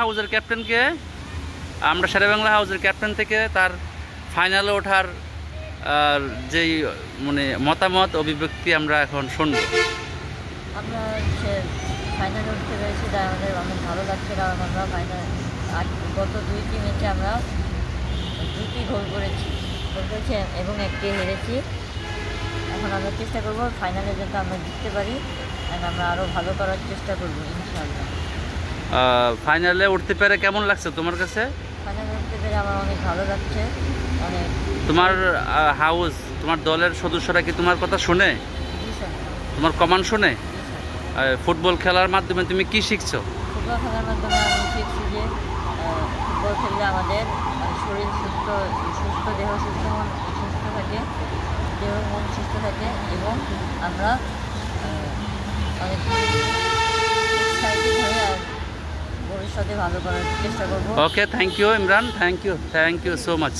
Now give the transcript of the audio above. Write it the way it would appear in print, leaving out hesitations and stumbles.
হাউজের ক্যাপ্টেনকে আমরা শেরেবাংলা হাউজের ক্যাপ্টেন থেকে তার ফাইনালে ওঠার যেই মানে মতামত অভিব্যক্তি আমরা এখন শুনব। আমরা ফাইনালে উঠতে পেরেছি, তাই আমাদের অনেক ভালো লাগছে, কারণ আমরা গত 2টি ম্যাচে আমরা 2টি গোল করেছি এবং একটি হেরেছি। এখন আমরা চেষ্টা করব ফাইনালে যাতে আমরা জিততে পারি, আমরা আরও ভালো করার চেষ্টা করব ইনশাআল্লাহ। ফাইনালে উঠতে পেরে কেমন লাগছে তোমার কাছে? ফাইনালে উঠতে পেরে আমার অনেক ভালো লাগছে। অনেক তোমার হাউস, তোমার দলের সদস্যরা কি তোমার কথা শুনে, তোমার কমান্ড শুনে? ফুটবল খেলার মাধ্যমে তুমি কি শিখছো? ফুটবল খেলার মাধ্যমে আমি শিখছি যে ফুটবল খেললে আমাদের শরীর সুস্থ, দেহ সুস্থ, মন সুস্থ থাকে, মন সুস্থ থাকে এবং আমরা অনেক এক্সাইটেড হয়ে আর ভবিষ্যতে ভালো করার চেষ্টা করবো। Okay, thank you Imran, thank you so much.